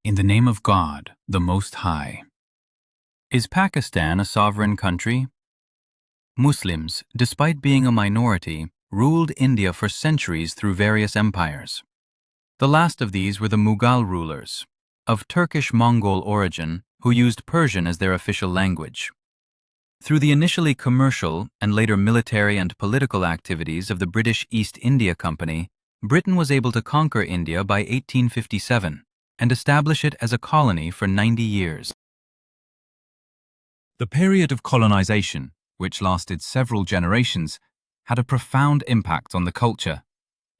In the name of God, the Most High. Is Pakistan a sovereign country? Muslims, despite being a minority, ruled India for centuries through various empires. The last of these were the Mughal rulers, of Turkish-Mongol origin, who used Persian as their official language. Through the initially commercial and later military and political activities of the British East India Company, Britain was able to conquer India by 1857 and establish it as a colony for 90 years. The period of colonization, which lasted several generations, had a profound impact on the culture,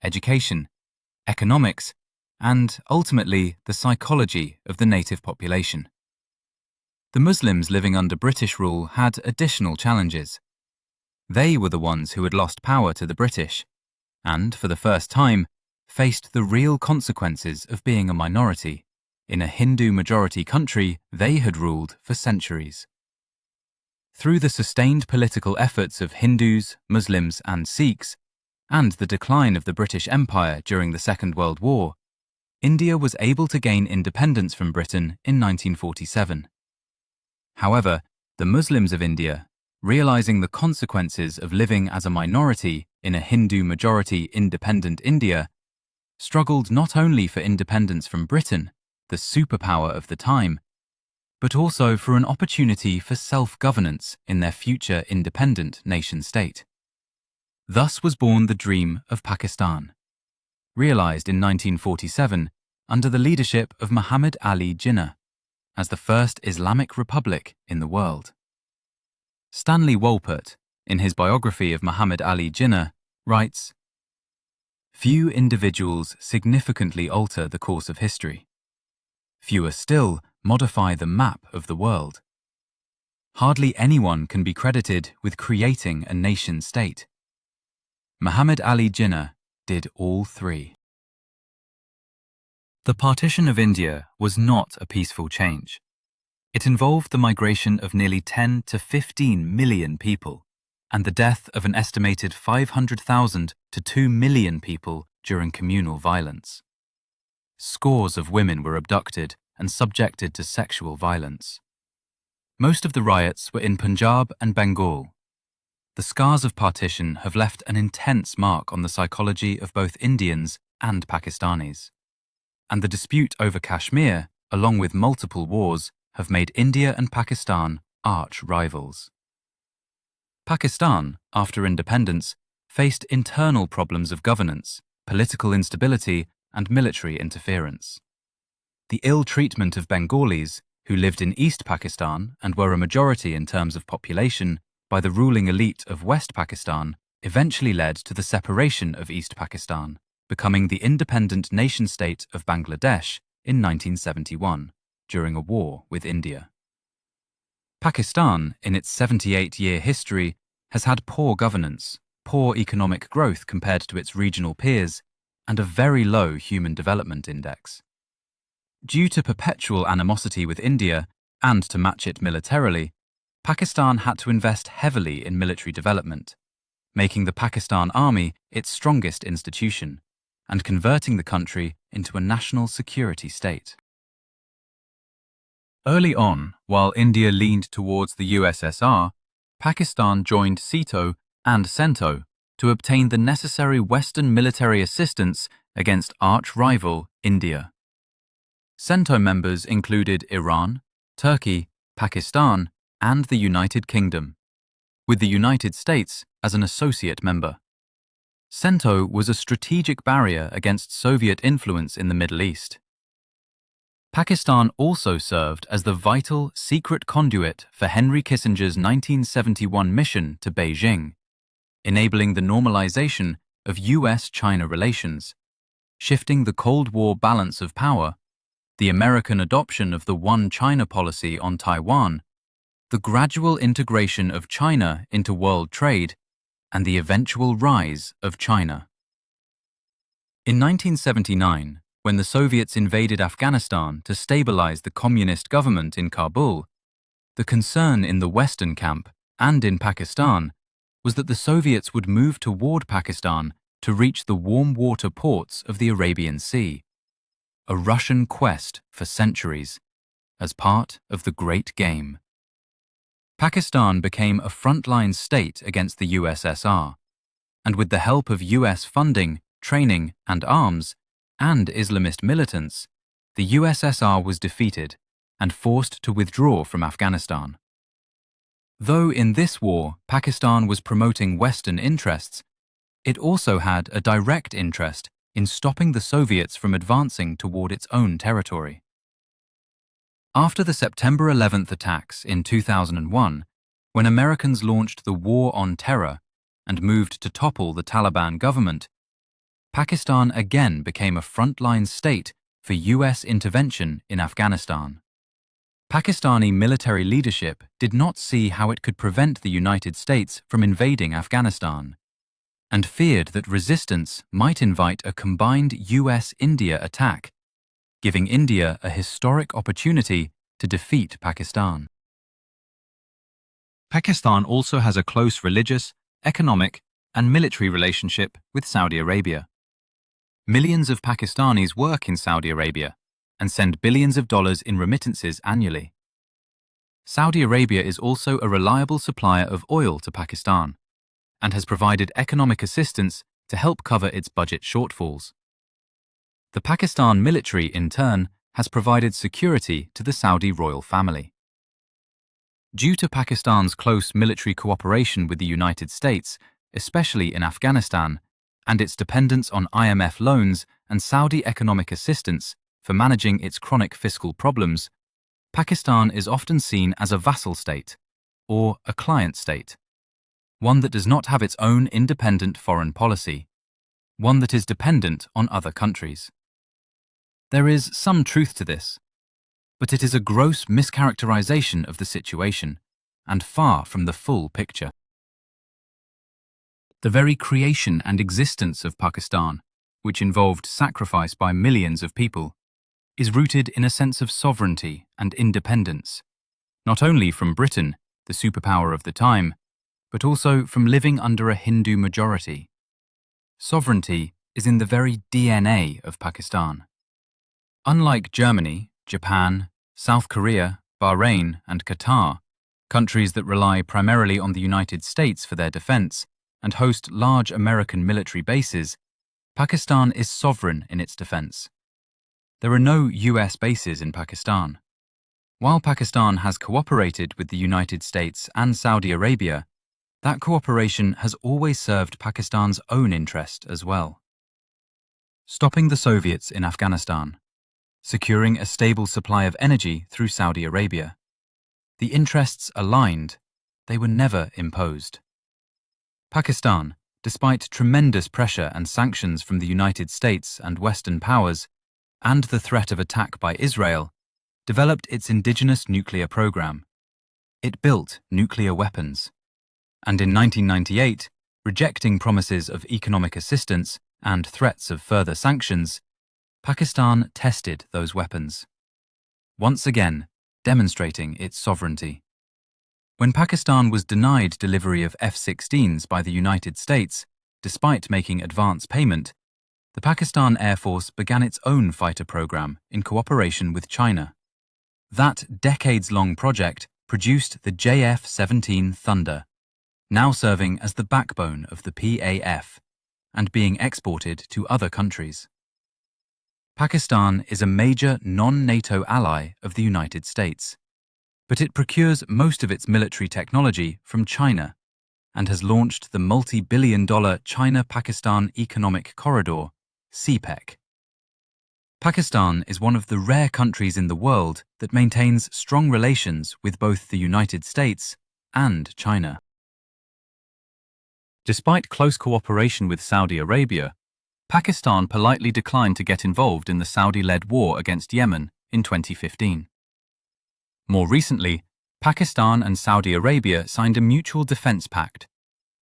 education, economics, and ultimately the psychology of the native population. The Muslims living under British rule had additional challenges. They were the ones who had lost power to the British, and, for the first time, faced the real consequences of being a minority in a Hindu-majority country they had ruled for centuries. Through the sustained political efforts of Hindus, Muslims, and Sikhs, and the decline of the British Empire during the Second World War, India was able to gain independence from Britain in 1947. However, the Muslims of India, realizing the consequences of living as a minority in a Hindu-majority independent India, struggled not only for independence from Britain, the superpower of the time, but also for an opportunity for self-governance in their future independent nation-state. Thus was born the dream of Pakistan, realized in 1947 under the leadership of Muhammad Ali Jinnah as the first Islamic republic in the world. Stanley Wolpert, in his biography of Muhammad Ali Jinnah, writes, "Few individuals significantly alter the course of history. Fewer still modify the map of the world. Hardly anyone can be credited with creating a nation-state. Muhammad Ali Jinnah did all three." The partition of India was not a peaceful change. It involved the migration of nearly 10 to 15 million people and the death of an estimated 500,000 to 2 million people during communal violence. Scores of women were abducted and subjected to sexual violence. Most of the riots were in Punjab and Bengal. The scars of partition have left an intense mark on the psychology of both Indians and Pakistanis. And the dispute over Kashmir, along with multiple wars, have made India and Pakistan arch rivals. Pakistan, after independence, faced internal problems of governance, political instability, and military interference. The ill treatment of Bengalis, who lived in East Pakistan and were a majority in terms of population, by the ruling elite of West Pakistan, eventually led to the separation of East Pakistan, becoming the independent nation-state of Bangladesh in 1971, during a war with India. Pakistan, in its 78-year history, has had poor governance, poor economic growth compared to its regional peers, and a very low human development index. Due to perpetual animosity with India, and to match it militarily, Pakistan had to invest heavily in military development, making the Pakistan Army its strongest institution, and converting the country into a national security state. Early on, while India leaned towards the USSR, Pakistan joined SEATO and CENTO to obtain the necessary Western military assistance against arch-rival India. CENTO members included Iran, Turkey, Pakistan, and the United Kingdom, with the United States as an associate member. CENTO was a strategic barrier against Soviet influence in the Middle East. Pakistan also served as the vital, secret conduit for Henry Kissinger's 1971 mission to Beijing, enabling the normalization of US-China relations, shifting the Cold War balance of power, the American adoption of the One China policy on Taiwan, the gradual integration of China into world trade, and the eventual rise of China. In 1979, when the Soviets invaded Afghanistan to stabilize the communist government in Kabul, the concern in the Western camp and in Pakistan was that the Soviets would move toward Pakistan to reach the warm water ports of the Arabian Sea. a Russian quest for centuries, as part of the Great Game. Pakistan became a frontline state against the USSR, and with the help of US funding, training, and arms, and Islamist militants, the USSR was defeated and forced to withdraw from Afghanistan. Though in this war Pakistan was promoting Western interests, it also had a direct interest in stopping the Soviets from advancing toward its own territory. After the September 11th attacks in 2001, when Americans launched the War on Terror and moved to topple the Taliban government, Pakistan again became a frontline state for US intervention in Afghanistan. Pakistani military leadership did not see how it could prevent the United States from invading Afghanistan, and feared that resistance might invite a combined US-India attack, giving India a historic opportunity to defeat Pakistan. Pakistan also has a close religious, economic, and military relationship with Saudi Arabia. Millions of Pakistanis work in Saudi Arabia and send billions of dollars in remittances annually. Saudi Arabia is also a reliable supplier of oil to Pakistan and has provided economic assistance to help cover its budget shortfalls. The Pakistan military, in turn, has provided security to the Saudi royal family. Due to Pakistan's close military cooperation with the United States, especially in Afghanistan, and its dependence on IMF loans and Saudi economic assistance for managing its chronic fiscal problems, Pakistan is often seen as a vassal state, or a client state, one that does not have its own independent foreign policy, one that is dependent on other countries. There is some truth to this, but it is a gross mischaracterization of the situation and far from the full picture. The very creation and existence of Pakistan, which involved sacrifice by millions of people, is rooted in a sense of sovereignty and independence, not only from Britain, the superpower of the time, but also from living under a Hindu majority. Sovereignty is in the very DNA of Pakistan. Unlike Germany, Japan, South Korea, Bahrain, and Qatar, countries that rely primarily on the United States for their defense and host large American military bases, Pakistan is sovereign in its defense. There are no US bases in Pakistan. While Pakistan has cooperated with the United States and Saudi Arabia, that cooperation has always served Pakistan's own interest as well. Stopping the Soviets in Afghanistan, securing a stable supply of energy through Saudi Arabia. The interests aligned, they were never imposed. Pakistan, despite tremendous pressure and sanctions from the United States and Western powers, and the threat of attack by Israel, developed its indigenous nuclear program. It built nuclear weapons. And in 1998, rejecting promises of economic assistance and threats of further sanctions, Pakistan tested those weapons, once again demonstrating its sovereignty. When Pakistan was denied delivery of F-16s by the United States, despite making advance payment, the Pakistan Air Force began its own fighter program in cooperation with China. That decades-long project produced the JF-17 Thunder, now serving as the backbone of the PAF and being exported to other countries. Pakistan is a major non-NATO ally of the United States, but it procures most of its military technology from China and has launched the multi-billion-dollar China-Pakistan Economic Corridor, CPEC. Pakistan is one of the rare countries in the world that maintains strong relations with both the United States and China. Despite close cooperation with Saudi Arabia, Pakistan politely declined to get involved in the Saudi-led war against Yemen in 2015. More recently, Pakistan and Saudi Arabia signed a mutual defense pact,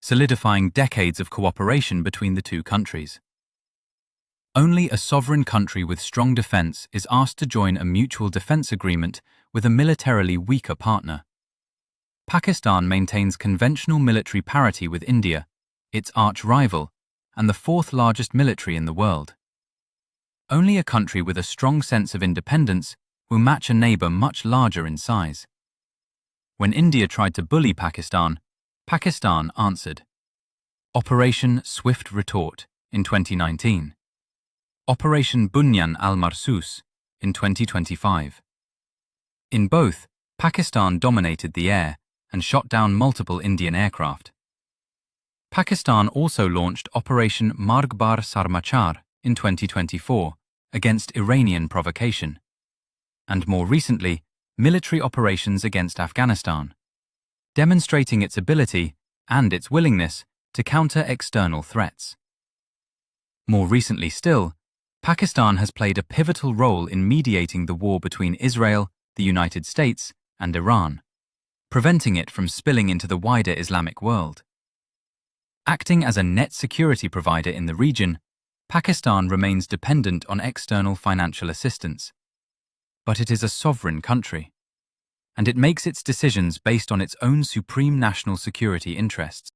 solidifying decades of cooperation between the two countries. Only a sovereign country with strong defense is asked to join a mutual defense agreement with a militarily weaker partner. Pakistan maintains conventional military parity with India, its arch-rival, and the fourth largest military in the world. Only a country with a strong sense of independence will match a neighbor much larger in size. When India tried to bully Pakistan, Pakistan answered. Operation Swift Retort in 2019. Operation Bunyan al-Marsus in 2025. In both, Pakistan dominated the air and shot down multiple Indian aircraft. Pakistan also launched Operation Margbar Sarmachar in 2024 against Iranian provocation, and more recently, military operations against Afghanistan, demonstrating its ability and its willingness to counter external threats. More recently still, Pakistan has played a pivotal role in mediating the war between Israel, the United States, and Iran, preventing it from spilling into the wider Islamic world. Acting as a net security provider in the region, Pakistan remains dependent on external financial assistance. But it is a sovereign country, and it makes its decisions based on its own supreme national security interests.